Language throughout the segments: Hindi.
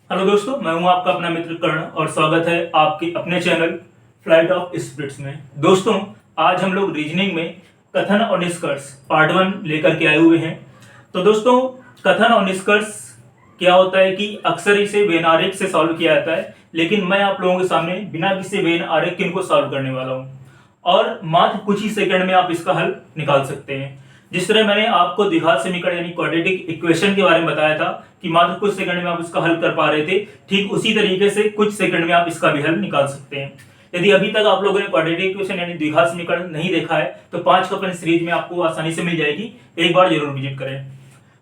हेलो दोस्तों, मैं हूं आपका अपना मित्र कर्ण और स्वागत है आपके अपने चैनल फ्लाइट ऑफ स्पिरिट्स में। दोस्तों, आज हम लोग रीजनिंग में कथन और निष्कर्ष पार्ट 1 लेकर के आए हुए हैं। तो दोस्तों, कथन और निष्कर्ष क्या होता है कि अक्सर इसे वेन आरेख से सॉल्व किया जाता है, लेकिन मैं आप लोगों के सामने बिना किसी वेन आरेख के इनको सॉल्व करने वाला हूँ और मात्र कुछ ही सेकंड में आप इसका हल निकाल सकते हैं। जिस तरह मैंने आपको द्विघात समीकरण यानी क्वाड्रेटिक इक्वेशन के बारे में बताया था कि मात्र कुछ सेकंड में आप इसका हल कर पा रहे थे, ठीक उसी तरीके से कुछ सेकंड में आप इसका भी हल निकाल सकते हैं। यदि अभी तक आप लोगों ने क्वाड्रेटिक इक्वेशन यानी द्विघात समीकरण नहीं देखा है तो 5 कपन सीरीज में आपको आसानी से मिल जाएगी, एक बार जरूर विजिट करें।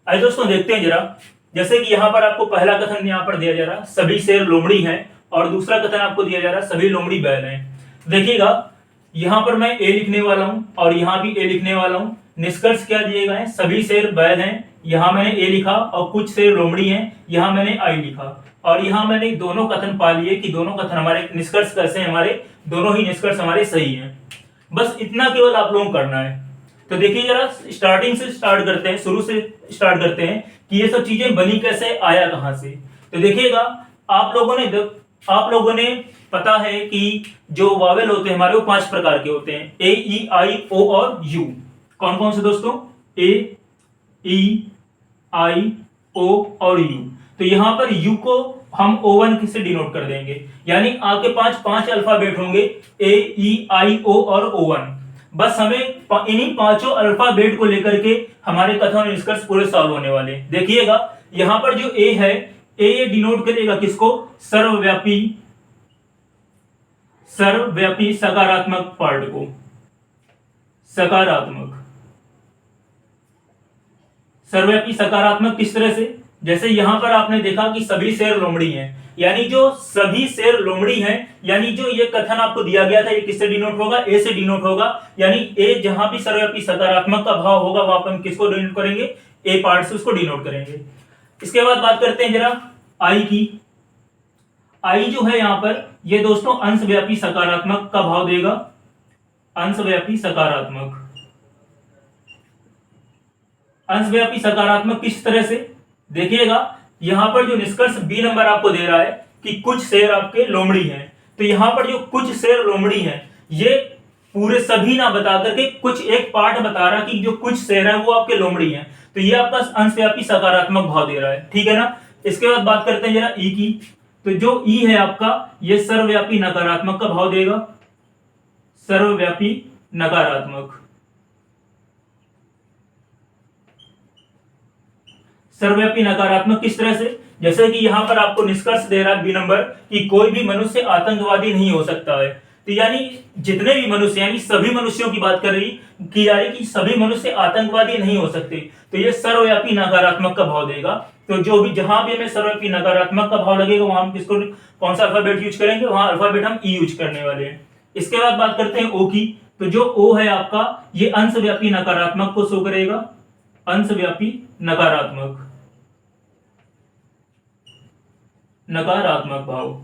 आइए दोस्तों, देखते हैं जरा। जैसे कि यहाँ पर आपको पहला कथन यहाँ पर दिया जा रहा, सभी शेर लोमड़ी हैं, और दूसरा कथन आपको दिया जा रहा, सभी लोमड़ी बैल हैं। देखिएगा, यहाँ पर मैं ए लिखने वाला हूं और यहाँ भी ए लिखने वाला हूं। निष्कर्ष क्या दिए गए हैं? सभी शेर बैल हैं, यहाँ मैंने ए लिखा, और कुछ शेर लोमड़ी हैं, यहाँ मैंने आई लिखा। और यहाँ मैंने दोनों कथन पा लिए कि दोनों कथन हमारे निष्कर्ष कैसे हैं, हमारे दोनों ही निष्कर्ष हमारे सही हैं। बस इतना केवल आप लोगों को करना है। तो देखिए जरा, स्टार्टिंग से स्टार्ट करते हैं, शुरू से स्टार्ट करते हैं कि ये सब चीजें बनी कैसे, आया कहां से। तो देखिएगा, आप लोगों ने पता है कि जो वावेल होते हैं हमारे, वो 5 प्रकार के होते हैं, ए, ई, आई, ओ और यू। कौन कौन से दोस्तों? ए, ई, आई, ओ और यू। तो यहां पर यू को हम O1 से डिनोट कर देंगे, यानी आपके पास 5 अल्फाबेट होंगे, ए, ई, आई, ओ और O1। बस हमें इन्हीं पांचों अल्फाबेट को लेकर के हमारे कथन और निष्कर्ष पूरे सॉल्व होने वाले। देखिएगा, यहां पर जो ए है, ए डिनोट करेगा किसको? सर्वव्यापी सकारात्मक पार्ट को। सर्वव्यापी सकारात्मक किस तरह से? जैसे यहां पर आपने देखा कि सभी शेर लोमड़ी हैं, यानी जो सभी शेर लोमड़ी हैं, यानी जो ये कथन आपको दिया गया था, ये किससे डिनोट होगा? ए से डिनोट होगा। यानी ए जहां भी सर्वव्यापी सकारात्मक का भाव होगा, वहां पर हम किसको डिनोट करेंगे? ए पार्ट से उसको डिनोट करेंगे। इसके बाद बात करते हैं जरा आई की। आई जो है यहां पर, ये दोस्तों अंशव्यापी सकारात्मक का भाव देगा। अंशव्यापी सकारात्मक किस तरह से? देखिएगा, यहां पर जो निष्कर्ष बी नंबर आपको दे रहा है कि कुछ शेर आपके लोमड़ी हैं, तो यहां पर जो कुछ शेर लोमड़ी हैं, ये पूरे सभी ना बता करके कुछ एक पार्ट बता रहा कि जो कुछ शेर है वो आपके लोमड़ी हैं, तो ये आपका अंशव्यापी सकारात्मक भाव दे रहा है। ठीक है ना? इसके बाद बात करते हैं जरा ई की। तो जो ई है आपका, ये सर्वव्यापी नकारात्मक का भाव देगा। सर्वव्यापी नकारात्मक। सर्वव्यापी नकारात्मक किस तरह से? जैसे कि यहां पर आपको निष्कर्ष दे रहा है बी नंबर कि कोई भी मनुष्य आतंकवादी नहीं हो सकता है। तो यानी जितने भी मनुष्य, यानी सभी मनुष्यों की बात की जा रही कि सभी मनुष्य आतंकवादी नहीं हो सकते, तो ये सर्वव्यापी नकारात्मक का भाव देगा। तो जो भी जहां भी हमें सर्वव्यापी नकारात्मक का भाव लगेगा, वहां हम किसको, कौन सा अल्फाबेट यूज करेंगे? वहां अल्फाबेट हम ई यूज करने वाले हैं। इसके बाद बात करते हैं ओ की। तो जो ओ है आपका, ये अंशव्यापी नकारात्मक को शो करेगा। अंशव्यापी नकारात्मक भाव।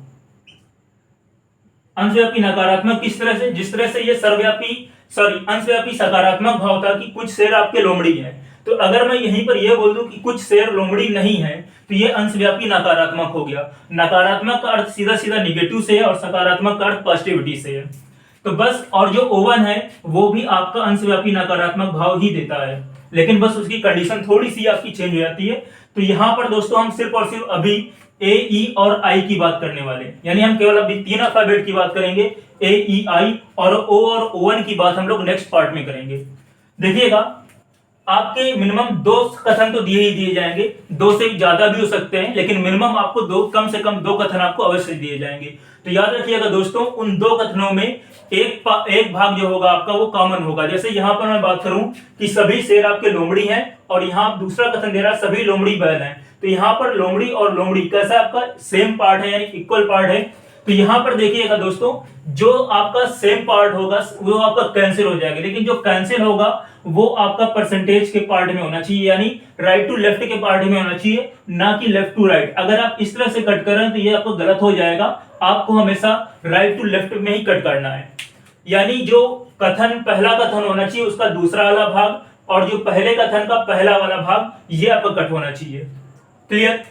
अंशव्यापी नकारात्मक किस तरह से? जिस तरह से ये अंशव्यापी सकारात्मक भाव था कि कुछ शेर आपके लोमड़ी हैं, तो अगर मैं यहीं पर यह बोल दूं कि कुछ शेर लोमड़ी नहीं है, तो ये अंशव्यापी नकारात्मक हो गया। नकारात्मक का अर्थ सीधा सीधा निगेटिव से है और सकारात्मक का अर्थ पॉजिटिविटी से है। तो बस, और जो O1 है वो भी आपका अंशव्यापी नकारात्मक भाव ही देता है, लेकिन बस उसकी कंडीशन थोड़ी सी आपकी चेंज हो जाती है। तो यहां पर दोस्तों हम सिर्फ और सिर्फ अभी ए, ई और आई की बात करने वाले, यानी हम केवल अभी 3 अल्फाबेट की बात करेंगे, ए, ई, आई, और ओ और O1 की बात हम लोग नेक्स्ट पार्ट में करेंगे। देखिएगा, आपके मिनिमम 2 कथन तो दिए ही दिए जाएंगे, 2 से ज्यादा भी हो सकते हैं, लेकिन मिनिमम आपको 2, कम से कम 2 कथन आपको अवश्य दिए जाएंगे। तो याद रखिएगा दोस्तों, उन 2 कथनों में एक भाग जो होगा आपका वो कॉमन होगा। जैसे यहां पर मैं बात करूं कि सभी शेर आपके लोमड़ी हैं, और यहां दूसरा कथन दे रहा है सभी लोमड़ी बैल हैं, तो यहां पर लोमड़ी और लोमड़ी कैसा आपका सेम पार्ट है, यानी इक्वल पार्ट है। तो यहां पर देखिएगा दोस्तों, जो आपका सेम पार्ट होगा वो आपका कैंसिल हो जाएगा, लेकिन जो कैंसिल होगा वो आपका परसेंटेज के पार्ट में होना चाहिए, यानी राइट टू लेफ्ट के पार्ट में होना चाहिए, ना कि लेफ्ट टू राइट। अगर आप इस तरह से कट कर रहे हैं तो ये आपको गलत हो जाएगा। आपको हमेशा राइट टू लेफ्ट में ही कट करना है, यानी जो कथन पहला कथन होना चाहिए उसका दूसरा वाला भाग, और जो पहले कथन का पहला वाला भाग, ये आपका कट होना चाहिए। क्लियर?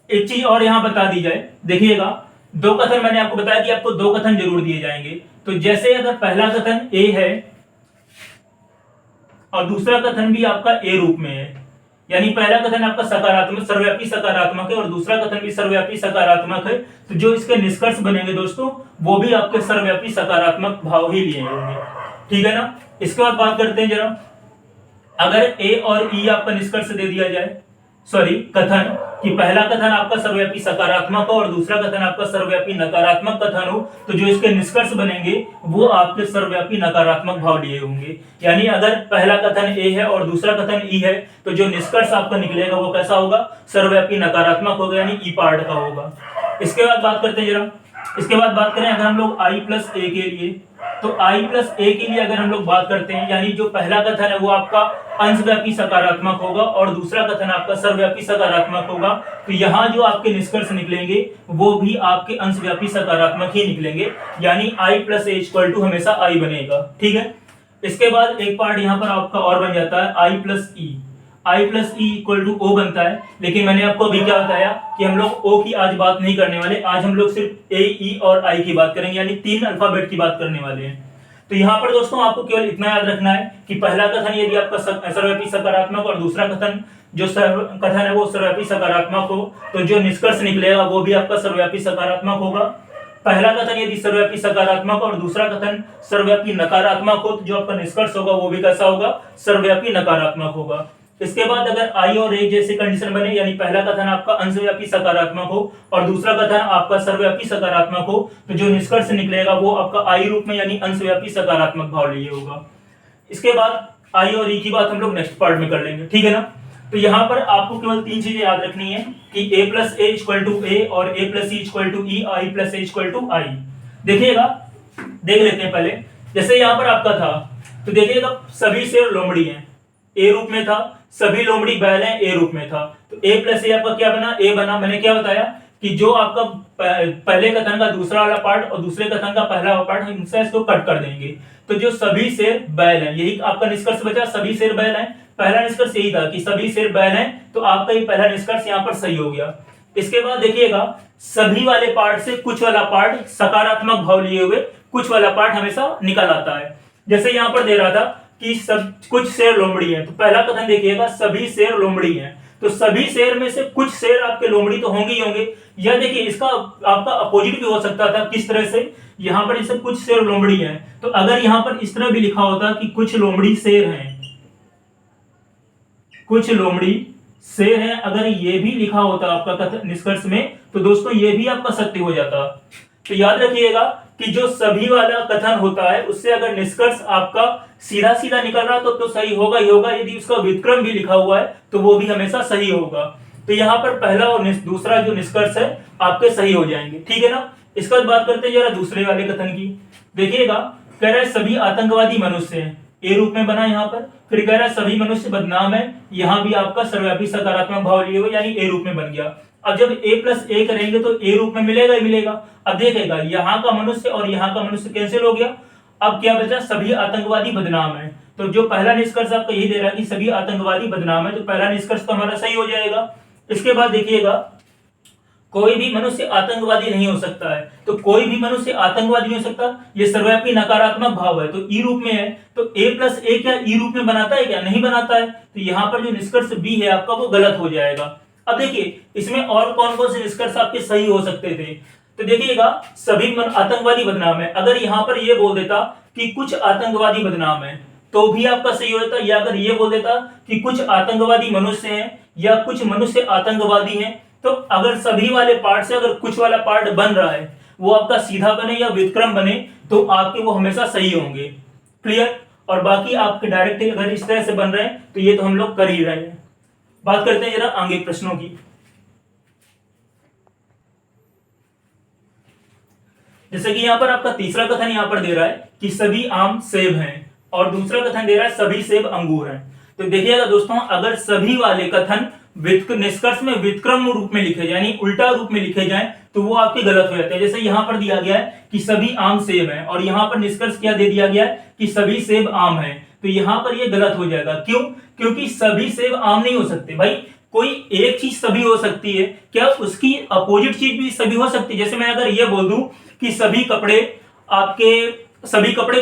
एक चीज और यहां बता दी जाए, देखिएगा दो कथन मैंने आपको बताया कि आपको दो कथन जरूर दिए जाएंगे। तो जैसे अगर पहला कथन ए है और दूसरा कथन भी आपका ए रूप में है, यानी पहला कथन आपका सकारात्मक सर्वव्यापी सकारात्मक है और दूसरा कथन भी सर्वव्यापी सकारात्मक है, तो जो इसके निष्कर्ष बनेंगे दोस्तों वो भी आपके सर्वव्यापी सकारात्मक भाव ही लिए होंगे। ठीक है ना। इसके बाद बात करते हैं जरा, अगर ए और ई आपका निष्कर्ष दे दिया जाए, सॉरी कथन, कि पहला कथन आपका सर्वव्यापी सकारात्मक हो और दूसरा कथन आपका सर्वव्यापी नकारात्मक कथन हो, तो जो इसके निष्कर्ष बनेंगे वो आपके सर्वव्यापी नकारात्मक भाव लिए होंगे। यानी अगर पहला कथन ए है और दूसरा कथन ई है, तो जो निष्कर्ष आपका निकलेगा वो कैसा होगा, सर्वव्यापी नकारात्मक होगा, यानी ई पार्ट का होगा। इसके बाद बात करते हैं जरा, इसके बाद बात करें अगर हम लोग i प्लस ए के लिए, तो i प्लस ए के लिए अगर हम लोग बात करते हैं, यानी जो पहला कथन है वो आपका अंशव्यापी सकारात्मक होगा और दूसरा कथन आपका सर्वव्यापी सकारात्मक होगा, तो यहाँ जो आपके निष्कर्ष निकलेंगे वो भी आपके अंशव्यापी सकारात्मक ही निकलेंगे, यानी i plus a equal to हमेशा i बनेगा। ठीक है। इसके बाद एक पार्ट यहाँ पर आपका और बन जाता है i plus e, i plus e equal to O बनता है, लेकिन मैंने आपको अभी क्या बताया कि हम लोग ओ की आज बात नहीं करने वाले, आज हम लोग सिर्फ ए, ई और आई की बात करेंगे, यानी 3 अल्फाबेट की बात करने वाले हैं। तो यहाँ पर दोस्तों आपको केवल इतना याद रखना है कि पहला कथन यदि आपका सर्वव्यापी सकारात्मक और दूसरा कथन जो कथन है वो सर्वव्यापी सकारात्मक हो, तो जो निष्कर्ष निकलेगा वो भी आपका सर्वव्यापी सकारात्मक होगा। पहला कथन यदि सर्वव्यापी सकारात्मक और दूसरा कथन सर्वव्यापी नकारात्मक हो, तो जो आपका निष्कर्ष होगा वो भी कैसा होगा, सर्वव्यापी नकारात्मक होगा। इसके बाद अगर आई और ए जैसे कंडीशन बने, यानी पहला कथन आपका अंशव्यापी सकारात्मक हो और दूसरा कथन आपका सर्वव्यापी सकारात्मक हो, तो जो निष्कर्ष निकलेगा वो आपका आई रूप में यानी अंशव्यापी सकारात्मक भाव लिए होगा। इसके बाद आई और ई की बात हम लोग नेक्स्ट पार्ट में कर लेंगे। ठीक है ना। तो यहाँ पर आपको केवल 3 चीजें याद रखनी है कि a plus a equal to a और a plus e equal to e, I plus a equal to I. देखिएगा, देख लेते हैं पहले, जैसे यहाँ पर आपका था तो देखिएगा सभी शेर लोमड़ी हैं, ए रूप में था, सभी लोमड़ी बैल हैं, ए रूप में था, तो ए प्लस ए आपका क्या बना, ए बना। मैंने क्या बताया कि जो आपका पहले कथन का दूसरा वाला पार्ट और दूसरे कथन का पहला वाला पार्ट हम इसको कट कर देंगे, तो जो सभी शेर बैल हैं, यही आपका निष्कर्ष बचा, सभी शेर बैल हैं। पहला निष्कर्ष यही था कि सभी शेर बैल हैं, तो आपका ये पहला निष्कर्ष यहाँ पर सही हो गया। इसके बाद देखिएगा सभी वाले पार्ट से कुछ वाला पार्ट सकारात्मक भाव लिए हुए कुछ वाला पार्ट हमेशा निकल आता है। जैसे यहाँ पर दे रहा था कि सब कुछ शेर लोमड़ी हैं, तो पहला कथन देखिएगा सभी शेर लोमड़ी हैं, तो सभी शेर में से कुछ शेर आपके लोमड़ी तो होंगे ही होंगे। या देखिए इसका आपका अपोजिट भी हो सकता था, किस तरह से, यहाँ पर जैसे कुछ शेर लोमड़ी हैं, तो अगर यहाँ पर इस तरह भी लिखा होता कि कुछ लोमड़ी शेर हैं, कुछ लोमड़ी शेर हैं, अगर ये भी लिखा होता आपका कथन निष्कर्ष में, तो दोस्तों ये भी आपका सत्य हो जाता। तो याद रखिएगा कि जो सभी वाला कथन होता है उससे अगर निष्कर्ष आपका सीधा सीधा निकल रहा तो सही होगा ही होगा, यदि उसका व्युत्क्रम भी लिखा हुआ है तो वो भी हमेशा सही होगा। तो यहाँ पर पहला और दूसरा जो निष्कर्ष है आपके सही हो जाएंगे। ठीक है ना। इसके बाद बात करते हैं जरा दूसरे वाले कथन की। देखिएगा कह रहा है सभी आतंकवादी मनुष्य हैं, ए रूप में बना यहाँ पर, फिर कह रहा है सभी मनुष्य बदनाम है, यहाँ भी आपका सर्वव्यापी सकारात्मक भाव लिए हुए यानी ए रूप में बन गया। अब जब ए प्लस ए करेंगे तो ए रूप में मिलेगा ही मिलेगा। अब देखेगा यहाँ का मनुष्य और यहाँ का मनुष्य कैंसिल हो गया, अब क्या बचा, सभी आतंकवादी बदनाम है। तो जो पहला निष्कर्ष आपका यही दे रहा है कि सभी आतंकवादी बदनाम है, तो पहला निष्कर्ष तो हमारा सही हो जाएगा। इसके बाद देखिएगा कोई भी मनुष्य आतंकवादी नहीं हो सकता है, तो कोई भी मनुष्य आतंकवादी नहीं हो सकता, ये सर्वव्यापी नकारात्मक भाव है, तो ई रूप में है, तो ए प्लस ए क्या ई रूप में बनाता है क्या, नहीं बनाता है, तो यहाँ पर जो निष्कर्ष बी है आपका वो गलत हो जाएगा। अब देखिए इसमें और कौन कौन से निष्कर्ष आपके सही हो सकते थे, तो देखिएगा सभी आतंकवादी बदनाम है, अगर यहाँ पर ये बोल देता कि कुछ आतंकवादी बदनाम है तो भी आपका सही हो जाता, या अगर ये बोल देता कि कुछ आतंकवादी मनुष्य हैं या कुछ मनुष्य आतंकवादी हैं, तो अगर सभी वाले पार्ट से अगर कुछ वाला पार्ट बन रहा है वो आपका सीधा बने या व्युत्क्रम बने तो आपके वो हमेशा सही होंगे। क्लियर। और बाकी आपके डायरेक्ट अगर इस तरह से बन रहे हैं तो ये तो हम लोग कर ही रहे हैं। बात करते हैं जरा आगे प्रश्नों की। जैसे कि यहाँ पर आपका तीसरा कथन यहाँ पर दे रहा है कि सभी आम सेब हैं और दूसरा कथन दे रहा है सभी सेब अंगूर हैं। तो देखिएगा दोस्तों अगर सभी वाले कथन निष्कर्ष में व्युत्क्रम रूप में लिखे जाए यानी उल्टा रूप में लिखे जाएं तो वो आपके गलत हो जाते हैं। जैसे यहाँ पर दिया गया है कि सभी आम सेब हैं और यहाँ पर निष्कर्ष क्या दे दिया गया है कि सभी सेब आम हैं, तो यहाँ पर ये गलत हो जाएगा। क्यों? क्योंकि सभी सेब आम नहीं हो सकते भाई, कोई एक चीज सभी हो सकती है, क्या उसकी अपोजिट चीज भी सभी हो सकती है? जैसे मैं अगर ये बोल दूं कि सभी कपड़े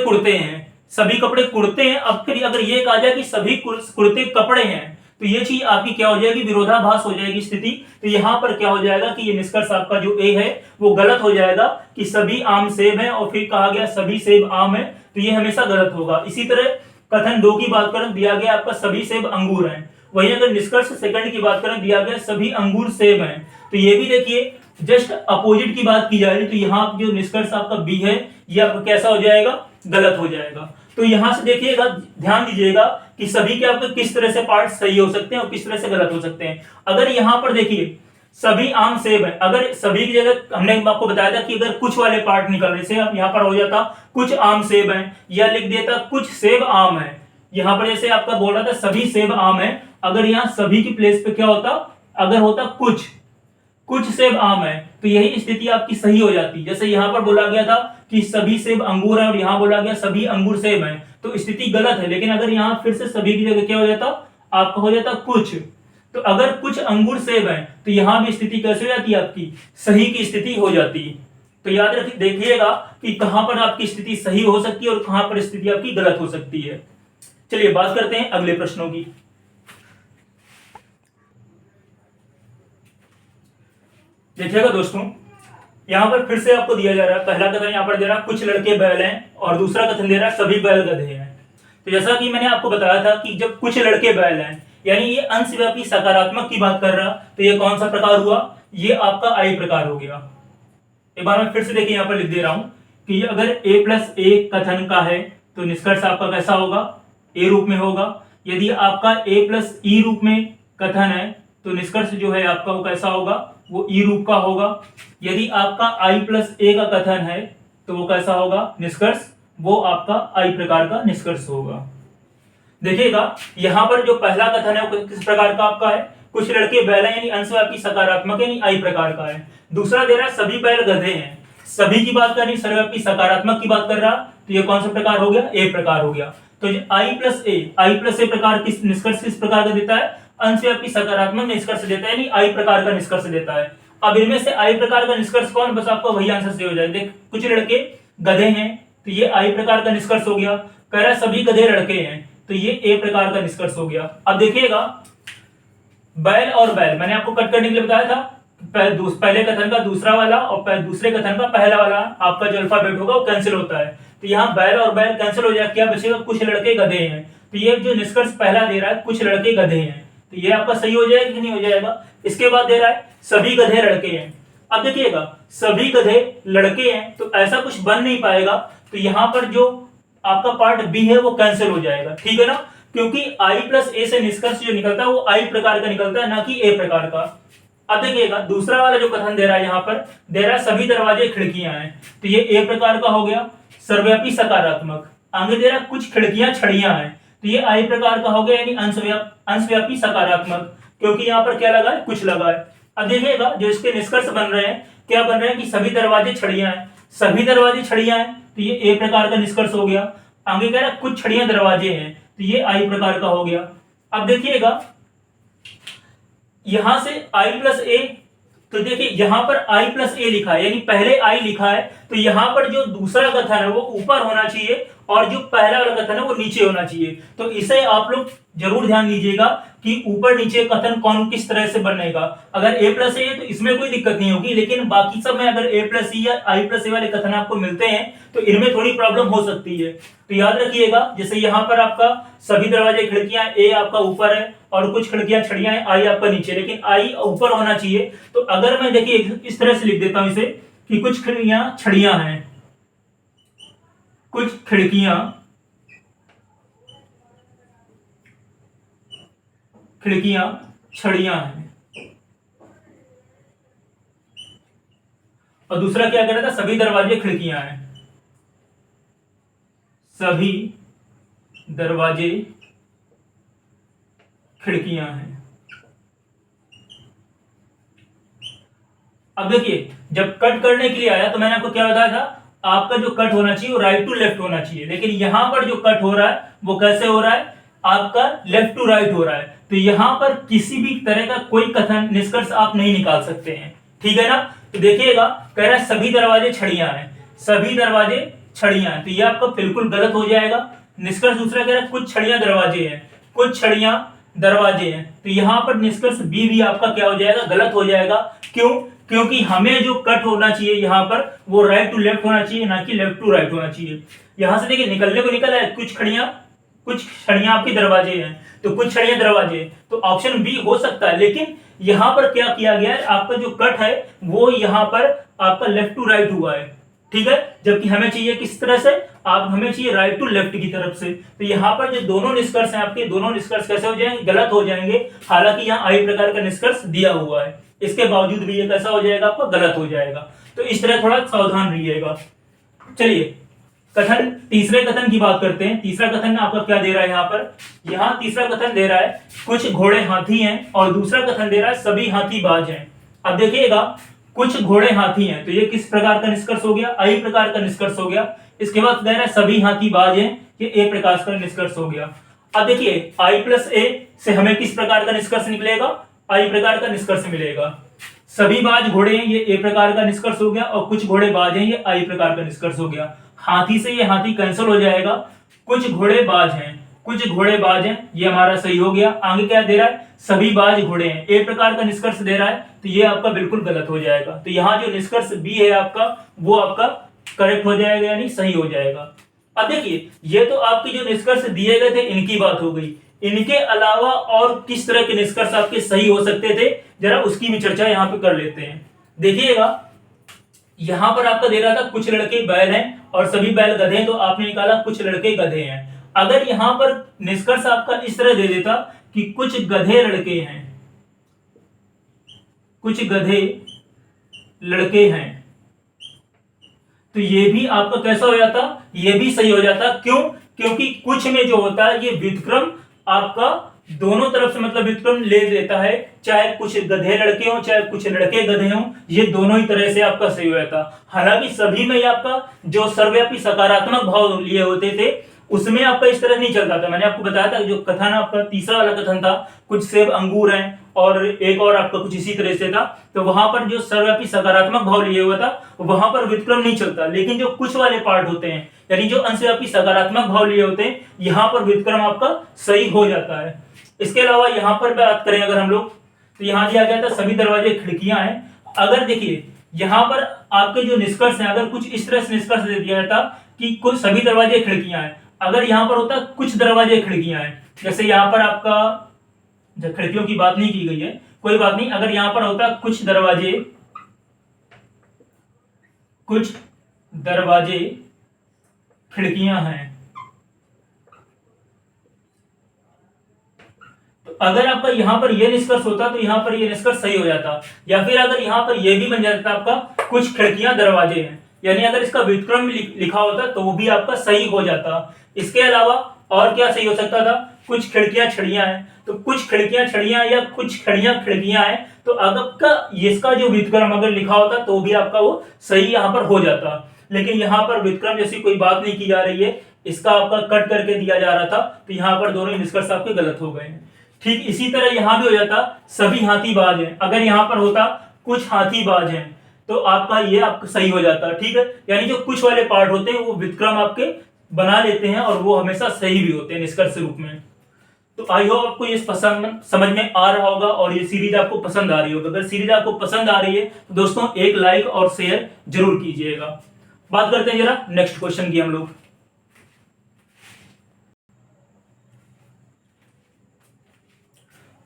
कुर्ते हैं, सभी कपड़े कुर्ते हैं, अब फिर अगर ये कहा जाए कि सभी कुर्ते कपड़े हैं, तो ये चीज आपकी क्या हो जाएगी, विरोधाभास हो जाएगी स्थिति। तो यहां पर क्या हो जाएगा कि ये निष्कर्ष आपका जो ए है वो गलत हो जाएगा कि सभी आम सेब हैं, और फिर कहा गया सभी सेब आम है, तो ये हमेशा गलत होगा। इसी तरह कथन 2 की बात करें, दिया गया आपका सभी सेब अंगूर हैं। वहीं अगर निष्कर्ष सेकंड की बात करें, दिया गया सभी अंगूर सेब हैं, तो ये भी देखिए जस्ट अपोजिट की बात की जा रही है, तो यहाँ जो निष्कर्ष आपका बी है ये आपका कैसा हो जाएगा, गलत हो जाएगा। तो यहां से देखिएगा, ध्यान दीजिएगा कि सभी के आपके किस तरह से पार्ट सही हो सकते हैं और किस तरह से गलत हो सकते हैं। अगर यहां पर देखिए सभी आम सेब है, अगर सभी की जगह हमने आपको बताया था कि अगर कुछ वाले पार्ट निकल रहे थे, अब यहां पर हो जाता कुछ आम सेब है, या लिख देता कुछ सेब आम है। यहां पर जैसे आपका बोल रहा था सभी सेब आम है, अगर यहां सभी की प्लेस पे क्या होता, अगर होता कुछ सेब आम है, तो यही स्थिति आपकी सही हो जाती। जैसे यहां पर बोला गया था कि सभी सेब अंगूर है और यहां बोला गया सभी अंगूर सेब हैं, तो स्थिति गलत है। लेकिन अगर यहां फिर से सभी की जगह क्या हो जाता, आपका हो जाता कुछ, तो अगर कुछ अंगूर सेब हैं, तो यहां भी स्थिति कैसे हो जाती है, आपकी सही की स्थिति हो जाती। तो याद रखिए, देखिएगा कि कहां पर आपकी स्थिति सही हो सकती है और कहां पर स्थिति आपकी गलत हो सकती है। चलिए बात करते हैं अगले प्रश्नों की। देखिएगा दोस्तों, यहां पर फिर से आपको दिया जा रहा है, पहला कथन यहां पर दे रहा है कुछ लड़के बैल हैं, और दूसरा कथन दे रहा है सभी बैल गधे हैं। तो जैसा कि मैंने आपको बताया था कि जब कुछ लड़के बैल हैं, यानी ये अंशव्यापी सकारात्मक की बात कर रहा, तो ये कौन सा प्रकार हुआ, ये आपका आई प्रकार हो गया। एक बार मैं फिर से देखिए यहां पर लिख दे रहा हूं कि अगर a प्लस ए कथन का है तो निष्कर्ष आपका कैसा होगा, ए रूप में होगा। यदि आपका a प्लस ई रूप में कथन है तो निष्कर्ष जो है आपका वो कैसा होगा, वो ई रूप का होगा। यदि आपका i प्लस ए का कथन है तो वो कैसा होगा, निष्कर्ष वो आपका आई प्रकार का निष्कर्ष होगा। देखिएगा यहां पर जो पहला कथन है वो किस प्रकार का आपका है, कुछ लड़के बैल हैं, यानी अंशव्यापी सकारात्मक यानी आई प्रकार का है। दूसरा दे रहा है सभी बैल गधे हैं, सभी की बात कर रही, सर्वव्यापी सकारात्मक की बात कर रहा, तो ये कौन सा प्रकार हो गया, ए प्रकार हो गया। तो आई प्लस ए प्रकार किस निष्कर्ष किस प्रकार का देता है, अंशव्यापी सकारात्मक निष्कर्ष देता है, यानी आई प्रकार का निष्कर्ष देता है। अब इनमें से आई प्रकार का निष्कर्ष कौन, बस आपको वही आंसर से हो जाए। देख कुछ लड़के गधे हैं, तो ये आई प्रकार का निष्कर्ष हो गया। कह रहा है सभी गधे लड़के हैं, तो ये ए प्रकार का निष्कर्ष हो गया। अब देखिएगा बैल और बैल मैंने आपको कट करने के लिए बताया था, पहले कथन का दूसरा वाला और दूसरे कथन का पहला वाला आपका जो अल्फाबेट होगा वो कैंसिल होता है, तो यहाँ बैल और बैल कैंसिल हो जाए, क्या बचेगा, कुछ लड़के गधे हैं। तो ये जो निष्कर्ष पहला दे रहा है कुछ लड़के गधे हैं, तो ये आपका सही हो जाएगा कि नहीं हो जाएगा। इसके बाद दे रहा है सभी गधे लड़के हैं। अब देखिएगा सभी गधे लड़के हैं तो ऐसा कुछ बन नहीं पाएगा, तो यहाँ पर जो आपका पार्ट बी है वो कैंसिल हो जाएगा, ठीक है ना, क्योंकि आई प्लस ए से निष्कर्ष जो निकलता है वो आई प्रकार का निकलता है, ना कि ए प्रकार का। अब देखिएगा दूसरा वाला जो कथन दे रहा है, यहाँ पर दे रहा है सभी दरवाजे खिड़कियां हैं, तो ये ए प्रकार का हो गया, सर्वव्यापी सकारात्मक। आगे दे रहा है कुछ खिड़कियां छड़ियां हैं, तो ये आई प्रकार का हो गया, यानी अंशव्यापी सकारात्मक, क्योंकि यहाँ पर क्या लगा है, कुछ लगा है। अब देखिएगा जो इसके निष्कर्ष बन रहे हैं, क्या बन रहे हैं कि सभी दरवाजे छड़ियां हैं, सभी दरवाजे छड़ियां हैं, तो ये ए प्रकार का निष्कर्ष हो गया। आगे कह रहा है कुछ छड़ियां दरवाजे हैं, तो ये आई प्रकार का हो गया। अब देखिएगा यहां से आई प्लस ए, तो देखिए यहां पर आई प्लस ए लिखा है, यानी पहले आई लिखा है, तो यहां पर जो दूसरा कथन है वो ऊपर होना चाहिए और जो पहला वाला कथन है वो नीचे होना चाहिए। तो इसे आप लोग जरूर ध्यान दीजिएगा कि ऊपर नीचे कथन कौन किस तरह से बनेगा। अगर ए प्लस ए है तो इसमें कोई दिक्कत नहीं होगी, लेकिन बाकी सब में अगर ए प्लस ई या आई प्लस ए वाले कथन आपको मिलते हैं तो इनमें थोड़ी प्रॉब्लम हो सकती है। तो याद रखिएगा, जैसे यहाँ पर आपका सभी दरवाजे खिड़कियां, ए आपका ऊपर है और कुछ खिड़कियां छड़ियां हैं, आई आपका नीचे, लेकिन आई ऊपर होना चाहिए। तो अगर मैं देखिए इस तरह से लिख देता हूं इसे कि कुछ खिड़कियां छड़ियां हैं, कुछ खिड़कियां छड़ियां हैं, और दूसरा क्या कह रहा था, सभी दरवाजे खिड़कियां हैं, सभी दरवाजे खिड़कियां हैं। अब देखिए जब कट करने के लिए आया तो मैंने आपको क्या बताया था, आपका जो कट होना चाहिए वो राइट टू लेफ्ट होना चाहिए, लेकिन यहां पर जो कट हो रहा है वो कैसे हो रहा है, आपका लेफ्ट टू राइट हो रहा है। तो यहाँ पर किसी भी तरह का कोई कथन निष्कर्ष आप नहीं निकाल सकते हैं, ठीक है ना। तो देखिएगा, कह रहा है सभी दरवाजे छड़ियां हैं, सभी दरवाजे छड़ियां हैं, तो ये आपका बिल्कुल गलत हो जाएगा। निष्कर्ष दूसरा कह रहा है कुछ छड़ियां दरवाजे हैं, कुछ छड़ियां दरवाजे हैं, तो यहाँ पर निष्कर्ष बी भी आपका क्या हो जाएगा, गलत हो जाएगा। क्यों? क्योंकि हमें जो कट होना चाहिए यहाँ पर वो राइट टू लेफ्ट होना चाहिए, ना कि लेफ्ट टू राइट होना चाहिए। यहां से देखिए निकलने को निकला है कुछ छड़ियां आपके दरवाजे हैं, तो कुछ छड़ियां दरवाजे, तो ऑप्शन बी हो सकता है। लेकिन यहां पर क्या किया गया है, आपका जो कट है वो यहां पर आपका लेफ्ट टू राइट हुआ है, ठीक है, जबकि हमें चाहिए किस तरह से, आप हमें चाहिए राइट टू लेफ्ट की तरफ से। तो यहाँ पर जो दोनों निष्कर्ष हैं आपके, दोनों निष्कर्ष कैसे हो जाएंगे, गलत हो जाएंगे। हालांकि यहाँ आई प्रकार का निष्कर्ष दिया हुआ है, इसके बावजूद भी ये कैसा हो जाएगा, आपका गलत हो जाएगा। तो इस तरह थोड़ा सावधान रहिएगा। चलिए कथन, तीसरे कथन की बात करते हैं। तीसरा कथन आपका क्या दे रहा है यहाँ पर, यहाँ तीसरा कथन दे रहा है कुछ घोड़े हाथी हैं, और दूसरा कथन दे रहा है सभी हाथी बाज हैं। अब देखिएगा, कुछ घोड़े हाथी हैं, तो ये किस प्रकार का निष्कर्ष हो गया, आई प्रकार का निष्कर्ष हो गया। इसके बाद दे रहा है सभी हाथी बाज हैं, ये ए प्रकार का निष्कर्ष हो गया। अब देखिए आई प्लस ए से हमें किस प्रकार का निष्कर्ष निकलेगा, आई प्रकार का निष्कर्ष मिलेगा। सभी बाज घोड़े हैं, ये ए प्रकार का निष्कर्ष हो गया, और कुछ घोड़े बाज हैं, ये आई प्रकार का निष्कर्ष हो गया। हाथी से ये हाथी कैंसिल हो जाएगा, कुछ घोड़े बाज हैं, कुछ घोड़े बाज हैं, ये हमारा सही हो गया। आगे क्या दे रहा है, सभी बाज घोड़े हैं, ए प्रकार का निष्कर्ष दे रहा है, तो ये आपका बिल्कुल गलत हो जाएगा। तो यहाँ जो निष्कर्ष बी है आपका, वो आपका करेक्ट हो जाएगा, यानी सही हो जाएगा। अब देखिए, ये तो आपके जो निष्कर्ष दिए गए थे इनकी बात हो गई, इनके अलावा और किस तरह के निष्कर्ष आपके सही हो सकते थे, जरा उसकी भी चर्चा यहाँ पे कर लेते हैं। देखिएगा, यहां पर आपका दे रहा था कुछ लड़के बैल हैं और सभी बैल गधे हैं, तो आपने निकाला कुछ लड़के गधे हैं। अगर यहां पर निष्कर्ष आपका इस तरह दे देता कि कुछ गधे लड़के हैं, कुछ गधे लड़के हैं, तो ये भी आपका कैसा हो जाता, ये भी सही हो जाता। क्यों? क्योंकि कुछ में जो होता है ये व्युत्क्रम आपका दोनों तरफ से मतलब व्युत्क्रम ले लेता है, चाहे कुछ गधे लड़के हो चाहे कुछ लड़के गधे हो, ये दोनों ही तरह से आपका सही हो जाता। हालांकि सभी में आपका जो सर्वव्यापी सकारात्मक भाव लिए होते थे उसमें आपका इस तरह नहीं चलता था। मैंने आपको बताया था जो कथन आपका तीसरा वाला कथन था, कुछ सेब अंगूर हैं और एक और आपका कुछ इसी तरह से था, तो वहां पर जो सर्वव्यापी सकारात्मक भाव लिए हुआ था वहां पर व्युत्क्रम नहीं चलता। लेकिन जो कुछ वाले पार्ट होते हैं, यानी जो अंशव्यापी सकारात्मक भाव लिए होते हैं, यहाँ पर व्युत्क्रम आपका सही हो जाता है। इसके अलावा यहाँ पर बात करें अगर हम लोग, तो यहाँ दिया गया था सभी दरवाजे खिड़कियां हैं। अगर देखिए यहाँ पर आपके जो निष्कर्ष है, अगर कुछ इस तरह से निष्कर्ष दे दिया जाता कि कुछ सभी दरवाजे खिड़कियां हैं, अगर यहाँ पर होता कुछ दरवाजे खिड़कियां हैं, जैसे यहाँ पर आपका जब खिड़कियों की बात नहीं की गई है, कोई बात नहीं, अगर यहाँ पर होता कुछ दरवाजे खिड़कियां हैं, तो अगर आपका यहाँ पर ये निष्कर्ष होता तो यहाँ पर ये निष्कर्ष सही हो जाता। या फिर अगर यहाँ पर ये भी बन जाता आपका कुछ खिड़कियां दरवाजे हैं, यानी अगर इसका व्युत्क्रम भी लिखा होता तो वो भी आपका सही हो जाता। इसके अलावा और क्या सही हो सकता था, कुछ खिड़कियां छड़ियां हैं, तो कुछ खिड़कियां छड़ियां या कुछ छड़ियां खिड़कियां हैं, तो आपका इसका जो व्युत्क्रम अगर लिखा होता तो भी आपका वो सही यहाँ पर हो जाता। लेकिन यहाँ पर व्युत्क्रम जैसी कोई बात नहीं की जा रही है, इसका आपका कट करके दिया जा रहा था, तो यहाँ पर दोनों निष्कर्ष आपके गलत हो गए हैं। ठीक इसी तरह यहाँ भी हो जाता सभी हाथी बाज हैं, अगर यहाँ पर होता कुछ हाथी बाज हैं तो आपका ये आपका सही हो जाता। ठीक है, यानी जो कुछ वाले पार्ट होते हैं वो व्युत्क्रम आपके बना लेते हैं और वो हमेशा सही भी होते हैं निष्कर्ष रूप में। तो आई होप आपको ये पसंद समझ में आ रहा होगा और ये सीरीज आपको पसंद आ रही होगी। अगर सीरीज आपको पसंद आ रही है तो दोस्तों एक लाइक और शेयर जरूर कीजिएगा। बात करते हैं जरा नेक्स्ट क्वेश्चन की हम लोग।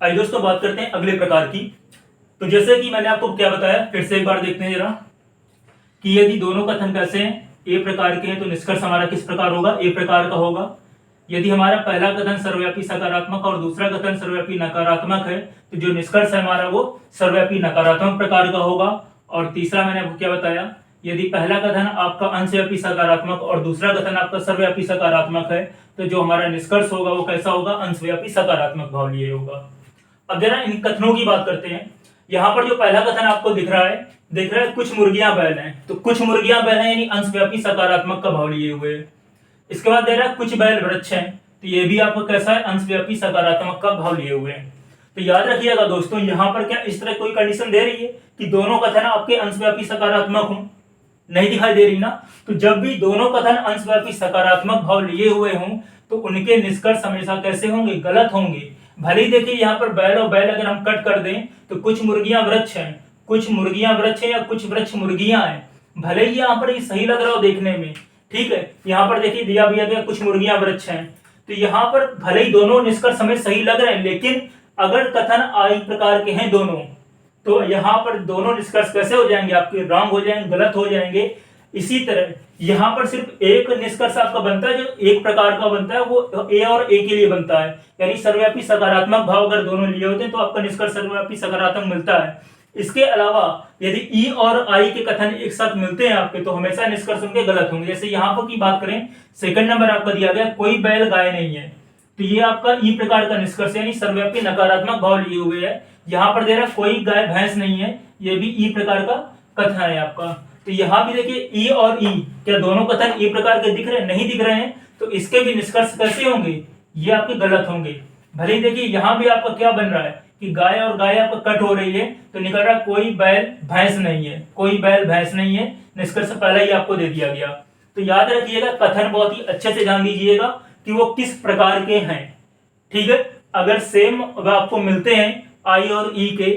आइए दोस्तों बात करते हैं अगले प्रकार की। तो जैसे कि मैंने आपको क्या बताया, फिर से एक बार देखते हैं जरा कि यदि दोनों कथन कैसे हैं, ए प्रकार के हैं, तो निष्कर्ष हमारा किस प्रकार होगा, ए प्रकार का होगा। यदि हमारा पहला कथन सर्वव्यापी सकारात्मक और दूसरा कथन सर्वव्यापी नकारात्मक है, तो जो निष्कर्ष है हमारा वो सर्वव्यापी नकारात्मक प्रकार का होगा। और तीसरा मैंने आपको क्या बताया, यदि पहला कथन आपका अंशव्यापी सकारात्मक और दूसरा कथन आपका सर्वव्यापी सकारात्मक है, तो जो हमारा निष्कर्ष होगा वो कैसा होगा, अंशव्यापी सकारात्मक भाव लिए होगा। अब जरा इन कथनों की बात करते हैं। यहाँ पर जो पहला कथन आपको दिख रहा है कुछ मुर्गियां बैल हैं, तो कुछ मुर्गियां बैल हैं यानी अंशव्यापी सकारात्मक का भाव लिए हुए। इसके बाद दे रहा है कुछ बैल वृक्ष हैं, तो ये भी आपका कैसा है, अंशव्यापी सकारात्मक का भाव लिए हुए हैं। तो याद रखिएगा दोस्तों, यहाँ पर क्या इस तरह कोई कंडीशन दे रही है कि दोनों कथन आपके अंशव्यापी सकारात्मक हों? नहीं दिखाई दे रही ना। तो जब भी दोनों कथन अंशव्यापी सकारात्मक भाव लिए हुए हों तो उनके निष्कर्ष हमेशा कैसे होंगे, गलत होंगे। भले ही देखिए यहाँ पर बैल और बैल अगर हम कट कर दें तो कुछ मुर्गियां वृक्ष हैं, कुछ मुर्गियां वृक्ष हैं या कुछ वृक्ष मुर्गियां हैं। भले ही यहाँ पर ये सही लग रहा हो देखने में, ठीक है, यहाँ पर देखिए दिया भी गया कुछ मुर्गियां वृक्ष हैं, तो यहाँ पर भले ही दोनों निष्कर्ष हमें सही लग रहे हैं, लेकिन अगर कथन आई प्रकार के हैं दोनों, तो यहाँ पर दोनों निष्कर्ष कैसे हो जाएंगे, आपके रॉन्ग हो जाएंगे, गलत हो जाएंगे। इसी तरह यहाँ पर सिर्फ एक निष्कर्ष आपका बनता है, जो एक प्रकार का बनता है, वो ए और ए के लिए बनता है, यानी सर्वव्यापी सकारात्मक भाव अगर दोनों लिए होते हैं तो आपका निष्कर्ष सर्वव्यापी सकारात्मक मिलता है। इसके अलावा यदि ई और आई के कथन एक साथ मिलते हैं आपके, तो हमेशा निष्कर्ष उनके गलत होंगे। जैसे यहाँ पर की बात करें, सेकंड नंबर आपका दिया गया, कोई बैल गाय नहीं है, तो ये आपका ई प्रकार का निष्कर्ष यानी सर्वव्यापी नकारात्मक भाव लिए हुए है। यहाँ पर दे रहा कोई गाय भैंस नहीं है, ये भी ई प्रकार का कथन है आपका। तो यहाँ भी देखिए ई और ई, क्या दोनों कथन ई प्रकार के दिख रहे हैं? नहीं दिख रहे हैं, तो इसके भी निष्कर्ष कैसे होंगे, ये आपके गलत होंगे। भले ही देखिए यहाँ भी आपका क्या बन रहा है कि गाय और गाय आपका कट हो रही है, तो निकल रहा कोई बैल भैंस नहीं है, कोई बैल भैंस नहीं है, निष्कर्ष पहले ही आपको दे दिया गया। तो याद रखिएगा, कथन बहुत ही अच्छे से जान लीजिएगा कि वो किस प्रकार के हैं, ठीक है। अगर सेम आपको मिलते हैं आई और ई के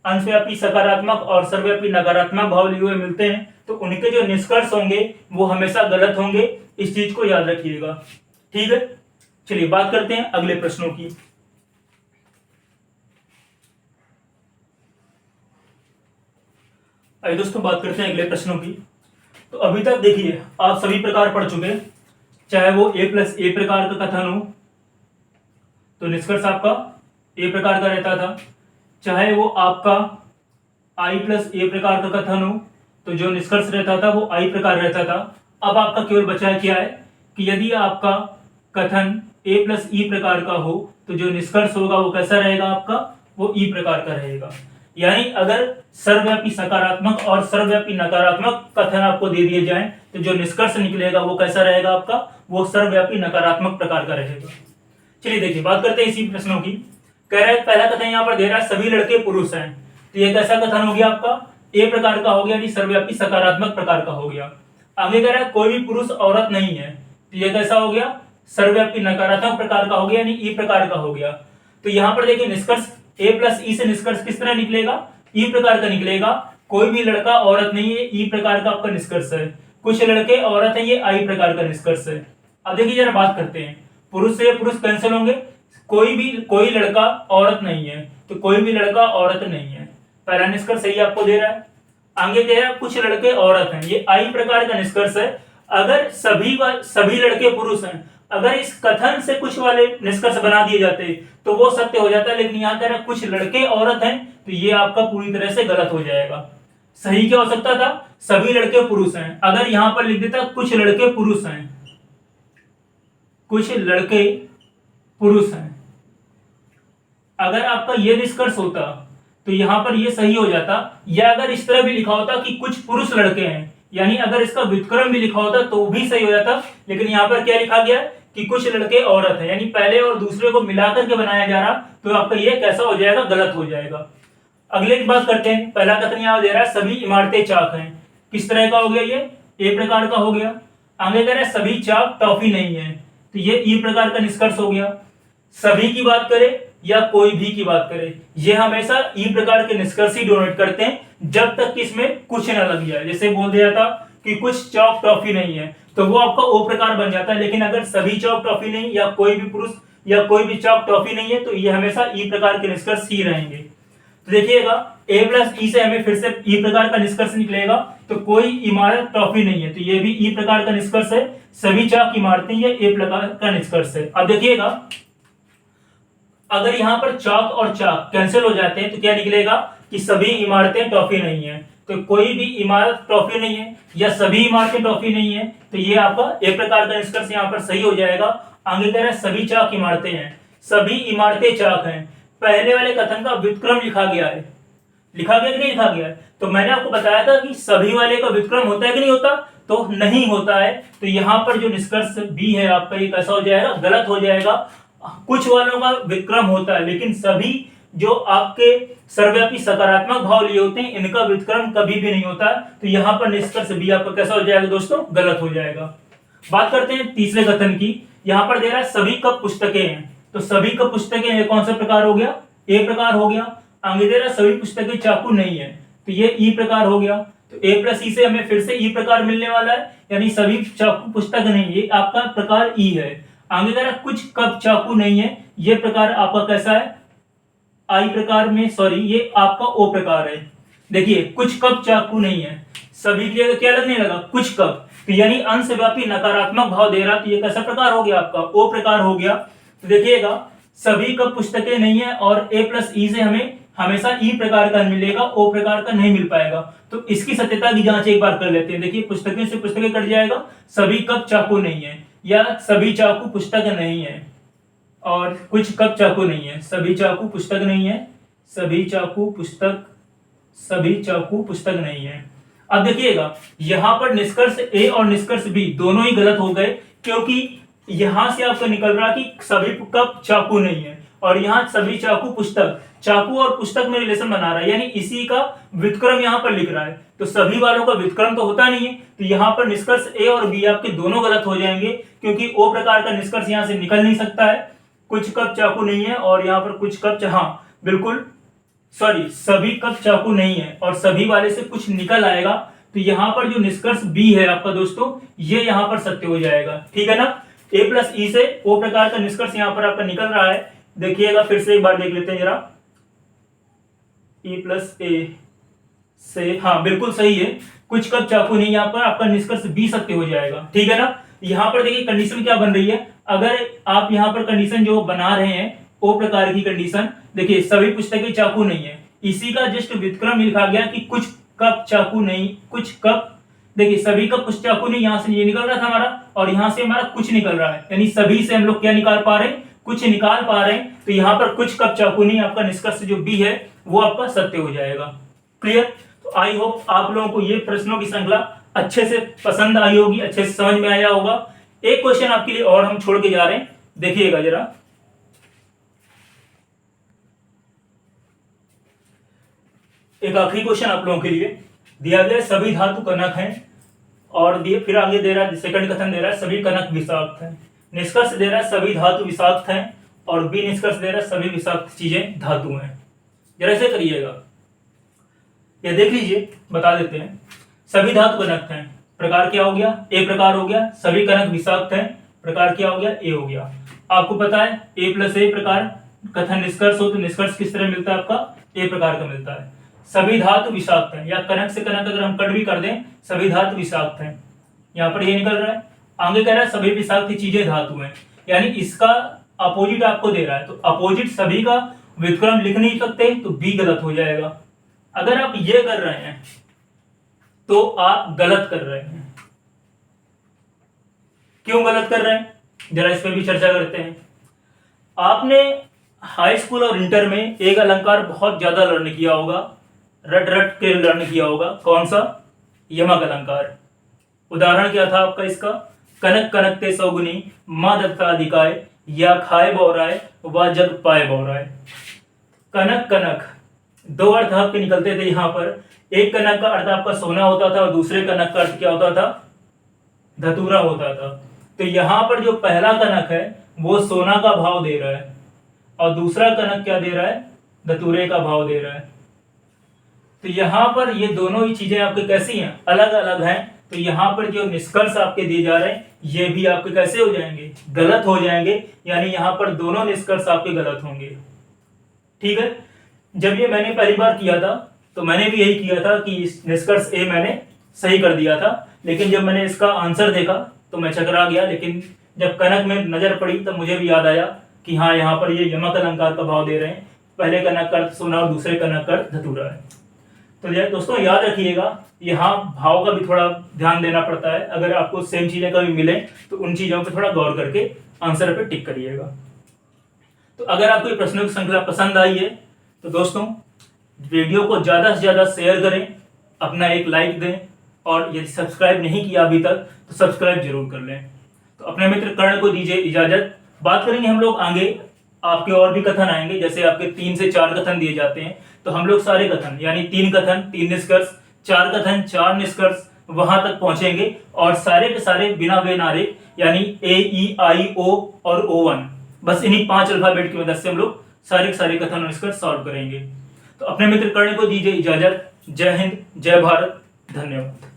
अंशव्यापी सकारात्मक और सर्वव्यापी नकारात्मक भाव लिए हुए मिलते हैं, तो उनके जो निष्कर्ष होंगे वो हमेशा गलत होंगे। इस चीज को याद रखिएगा, ठीक है। चलिए बात करते हैं अगले प्रश्नों की। आइए दोस्तों बात करते हैं अगले प्रश्नों की। तो अभी तक देखिए आप सभी प्रकार पढ़ चुके हैं, चाहे वो ए प्लस ए प्रकार का कथन हो तो निष्कर्ष आपका ए प्रकार का रहता था, चाहे वो आपका आई प्लस ए प्रकार का कथन हो तो जो निष्कर्ष रहता था वो आई प्रकार रहता था। अब आपका केवल बचा क्या है कि यदि आपका कथन ए प्लस ई प्रकार का हो तो जो निष्कर्ष होगा वो कैसा रहेगा, आपका वो ई प्रकार का रहेगा। यानी अगर सर्वव्यापी सकारात्मक और सर्वव्यापी नकारात्मक कथन आपको दे दिए जाएं तो जो निष्कर्ष निकलेगा वो कैसा रहेगा, आपका वो सर्वव्यापी नकारात्मक प्रकार का रहेगा। चलिए देखिए बात करते हैं इसी प्रश्नों की। कह रहा है पहला कथन यहाँ पर दे रहा है सभी लड़के पुरुष हैं, तो ये कैसा कथन हो गया, आपका ए प्रकार का हो गया, यानी सर्वव्यापी सकारात्मक प्रकार का हो गया। आगे कह रहा है कोई भी पुरुष औरत नहीं है, तो ये कैसा हो गया, सर्वव्यापी नकारात्मक प्रकार का हो गया, यानी ई प्रकार का हो गया। तो यहाँ पर देखिए निष्कर्ष ए प्लस ई से निष्कर्ष किस तरह निकलेगा, ई प्रकार का निकलेगा। कोई भी लड़का औरत नहीं है, ई प्रकार का आपका निष्कर्ष है। कुछ लड़के औरत है, ये आई प्रकार का निष्कर्ष है। अब देखिए जरा बात करते हैं, पुरुष से पुरुष कैंसिल होंगे, कोई लड़का औरत नहीं है, तो कोई भी लड़का औरत नहीं है, पहला निष्कर्ष सही आपको दे रहा है। आगे दे रहा है कुछ लड़के औरत हैं, ये आई प्रकार का निष्कर्ष है। अगर सभी लड़के पुरुष हैं, अगर इस कथन से कुछ वाले निष्कर्ष बना दिए जाते तो वो सत्य हो जाता है, लेकिन यहाँ कह रहा है कुछ लड़के औरत हैं, तो ये आपका पूरी तरह से गलत हो जाएगा। सही क्या हो सकता था, सभी लड़के पुरुष हैं। अगर यहाँ पर लिख देता कुछ लड़के पुरुष हैं, कुछ लड़के पुरुष हैं, अगर आपका ये निष्कर्ष होता तो यहां पर ये सही हो जाता। या अगर इस तरह भी लिखा होता कि कुछ पुरुष लड़के हैं, यानी अगर इसका व्युत्क्रम भी लिखा होता तो भी सही हो जाता। लेकिन यहाँ पर क्या लिखा गया कि कुछ लड़के औरत है, यानी पहले और दूसरे को मिलाकर के बनाया जा रहा, तो आपका ये कैसा हो जाएगा, गलत हो जाएगा। अगले की बात करते हैं। पहला कथन यहाँ दे रहा है सभी इमारतें चाक हैं, किस तरह का हो गया, ये ए प्रकार का हो गया। आगे कह रहा है सभी चाक टॉफी नहीं है, तो ये ई प्रकार का निष्कर्ष हो गया। सभी की बात करें या कोई भी की बात करें, ये हमेशा ई प्रकार के निष्कर्ष ही डोनेट करते हैं जब तक कि इसमें कुछ न लग जाए। जैसे बोल दिया था कि कुछ चौक टॉफी नहीं है, तो वो आपका ओ प्रकार बन जाता है। लेकिन अगर सभी चौक टॉफी नहीं या कोई भी पुरुष या कोई भी चौक टॉफी नहीं है, तो ये हमेशा ई प्रकार के निष्कर्ष ही रहेंगे। तो देखिएगा ए प्लस ई से हमें फिर से ई प्रकार का निष्कर्ष निकलेगा, तो कोई इमारत टॉफी नहीं है, तो ये भी ई प्रकार का निष्कर्ष है। सभी चाक इमारतें, ये ए प्रकार का निष्कर्ष है। अब देखिएगा अगर यहाँ पर चौक और चाक कैंसिल हो जाते हैं तो क्या निकलेगा कि सभी इमारतें टॉफी नहीं है। तो कोई भी इमारत टॉफी नहीं है या सभी इमारतें टॉफी नहीं है, तो ये आपका ए प्रकार का निष्कर्ष यहाँ पर सही हो जाएगा। आगे कह रहा है सभी चाक इमारतें हैं, सभी इमारतें चाक हैं, पहले वाले कथन का व्युत्क्रम लिखा गया है, लिखा गया कि नहीं लिखा गया है? तो मैंने आपको बताया था कि सभी वाले का व्युत्क्रम होता है कि नहीं होता, तो नहीं होता है। तो यहाँ पर जो निष्कर्ष बी है आपका, ये कैसा हो जाएगा, गलत हो जाएगा। कुछ वालों का व्युत्क्रम होता है, लेकिन सभी जो आपके सर्वव्यापी सकारात्मक भाव लिए होते हैं, इनका व्युत्क्रम कभी भी नहीं होता। तो यहाँ पर निष्कर्ष बी आपका कैसा हो जाएगा दोस्तों, गलत हो जाएगा। बात करते हैं तीसरे कथन की। यहाँ पर दे रहा है सभी कप पुस्तकें हैं, तो सभी कप पुस्तकें कौन सा प्रकार हो गया, ए प्रकार हो गया। आगे दे रहा है सभी पुस्तकें चाकू नहीं है, तो ये ई प्रकार हो गया। तो ए प्लस ई से हमें फिर से ई प्रकार मिलने वाला है, यानी सभी चाकू पुस्तक नहीं, ये आपका प्रकार ई है। आगे दे रहा है कुछ कप चाकू नहीं है, ये प्रकार आपका कैसा है, आई प्रकार में, सॉरी ये आपका ओ प्रकार है। देखिए कुछ कप चाकू नहीं है, सभी की जगह क्या लगने लगा, कुछ कप, तो यानी अंशव्यापी नकारात्मक भाव दे रहा, तो ये कैसा प्रकार हो गया आपका, ओ प्रकार हो गया। तो देखिएगा सभी कप पुस्तकें नहीं है, और ए प्लस ई से हमें हमेशा ई प्रकार का मिलेगा, ओ प्रकार का नहीं मिल पाएगा। तो इसकी सत्यता की जांच एक बार कर लेते हैं। देखिए पुस्तकें से पुस्तकें कट जाएगा, सभी कप चाकू नहीं है, या सभी चाकू पुस्तक नहीं है, और कुछ कप चाकू नहीं है, सभी चाकू पुस्तक नहीं है, सभी चाकू पुस्तक, सभी चाकू पुस्तक नहीं है। अब देखिएगा यहां पर निष्कर्ष ए और निष्कर्ष बी दोनों ही गलत हो गए, क्योंकि यहां से आपको निकल रहा कि सभी कप चाकू नहीं है, और यहाँ सभी चाकू पुस्तक, चाकू और पुस्तक में रिलेशन बना रहा है, यानी इसी का व्युत्क्रम यहाँ पर लिख रहा है। तो सभी वालों का व्युत्क्रम तो होता नहीं है, तो यहाँ पर निष्कर्ष ए और बी आपके दोनों गलत हो जाएंगे, क्योंकि ओ प्रकार का निष्कर्ष यहाँ से निकल नहीं सकता है। कुछ कप चाकू नहीं है, और यहाँ पर कुछ कप, हाँ बिल्कुल सॉरी, सभी कप चाकू नहीं है, और सभी वाले से कुछ निकल आएगा। तो यहाँ पर जो निष्कर्ष बी है आपका दोस्तों, ये यहाँ पर सत्य हो जाएगा, ठीक है ना। ए प्लस ई से ओ प्रकार का निष्कर्ष यहाँ पर आपका निकल रहा है। देखिएगा फिर से एक बार देख लेते हैं जरा, ई प्लस ए से, हाँ बिल्कुल सही है, कुछ कप चाकू नहीं, यहाँ पर आपका निष्कर्ष बी सत्य हो जाएगा, ठीक है ना। यहाँ पर देखिए कंडीशन क्या बन रही है, अगर आप यहाँ पर कंडीशन जो बना रहे हैं ओ प्रकार की कंडीशन, देखिए सभी पुस्तकें चाकू नहीं है, इसी का जस्ट व्युत्क्रम लिखा गया कि कुछ कप चाकू नहीं, कुछ कप, देखिए सभी कप कुछ चाकू नहीं, यहाँ से ये निकल रहा था हमारा, और यहाँ से हमारा कुछ निकल रहा है, यानी सभी से हम लोग क्या निकाल पा रहे हैं, कुछ निकाल पा रहे हैं। तो यहाँ पर कुछ कप चाकू नहीं, आपका निष्कर्ष जो बी है वो आपका सत्य हो जाएगा। क्लियर। तो आई होप आप लोगों को ये प्रश्नों की श्रृंखला अच्छे से पसंद आई होगी, अच्छे से समझ में आया होगा। एक क्वेश्चन आपके लिए और हम छोड़ के जा रहे हैं, देखिएगा जरा। एक आखिरी क्वेश्चन आप लोगों के लिए दिया गया, सभी धातु कनक हैं, और फिर आगे दे रहा है, सेकंड कथन दे रहा है सभी कनक विषाक्त हैं। निष्कर्ष दे रहा है सभी धातु विषाक्त हैं, और बी निष्कर्ष दे रहा है सभी विषाक्त चीजें धातु हैं। जरा ऐसे करिएगा, ये देख लीजिए, बता देते हैं। सभी धातु कनक हैं, प्रकार क्या हो गया, ए प्रकार हो गया। सभी कनक विषाक्त हैं, प्रकार क्या हो गया, ए हो गया। आपको पता है ए प्लस ए प्रकार कथन निष्कर्ष हो, तो निष्कर्ष किस तरह मिलता है आपका, ए प्रकार का मिलता है। सभी धातु विषाक्त हैं, या कनक से कनक अगर हम कट भी कर दें, सभी धातु विषाक्त हैं, यहाँ पर ये निकल रहा है। आगे कह रहा है सभी विषाक्त चीजें धातु हैं, यानी इसका अपोजिट आपको दे रहा है, तो अपोजिट सभी का व्युत्क्रम लिख नहीं सकते, तो बी गलत हो जाएगा। अगर आप ये कर रहे हैं तो आप गलत कर रहे हैं। क्यों गलत कर रहे हैं, जरा इस पर भी चर्चा करते हैं। आपने हाई स्कूल और इंटर में एक अलंकार बहुत ज्यादा लर्न किया होगा, रट रट के लर्न किया होगा, कौन सा, यमक अलंकार। उदाहरण क्या था आपका इसका, कनक कनक ते सौगुनी माँ दत्ताधिकाय, या खाए बौराय व जग पाए बौराय। कनक कनक दो अर्थ आपके निकलते थे यहाँ पर। एक कनक का अर्थ आपका सोना होता था, और दूसरे कनक का अर्थ क्या होता था, धतूरा होता था। तो यहाँ पर जो पहला कनक है वो सोना का भाव दे रहा है, और दूसरा कनक क्या दे रहा है, धतूरे का भाव दे रहा है। तो यहाँ पर ये दोनों ही चीजें आपके कैसी हैं, अलग अलग हैं। तो यहाँ पर जो निष्कर्ष आपके दिए जा रहे हैं ये भी आपके कैसे हो जाएंगे, गलत हो जाएंगे, यानी यहाँ पर दोनों निष्कर्ष आपके गलत होंगे। ठीक है। जब ये मैंने पहली बार किया था तो मैंने भी यही किया था कि इस निष्कर्ष ए मैंने सही कर दिया था, लेकिन जब मैंने इसका आंसर देखा तो मैं चकरा गया। लेकिन जब कनक में नजर पड़ी तब मुझे भी याद आया कि हाँ, यहाँ पर ये यमक अलंकार का भाव दे रहे हैं, पहले कनक का अर्थ सोना और दूसरे कनक का अर्थ धतूरा है। तो दोस्तों याद रखिएगा, यहाँ भाव का भी थोड़ा ध्यान देना पड़ता है। अगर आपको सेम चीजें कभी मिले तो उन चीजों पर थोड़ा गौर करके आंसर पे टिक करिएगा। तो अगर आपको ये प्रश्नों की श्रृंखला पसंद आई है तो दोस्तों वीडियो को ज़्यादा से ज़्यादा शेयर करें, अपना एक लाइक दें और यदि सब्सक्राइब नहीं किया अभी तक तो सब्सक्राइब जरूर कर लें। तो अपने मित्र कर्ण को दीजिए इजाज़त। बात करेंगे हम लोग आगे, आपके और भी कथन आएंगे, जैसे आपके 3 से 4 कथन दिए जाते हैं, तो हम लोग सारे कथन यानी 3 कथन 3 निष्कर्ष, 4 कथन 4 निष्कर्ष वहां तक पहुंचेंगे और सारे के सारे बिना वे नारे यानी AEIO और O1, बस इन्हीं 5 अल्फाबेट की मदद से हम लोग सारे के सारे कथन और निष्कर्ष सॉल्व करेंगे। तो अपने मित्र कर्ण को दीजिए इजाजत। जय हिंद, जय भारत, धन्यवाद।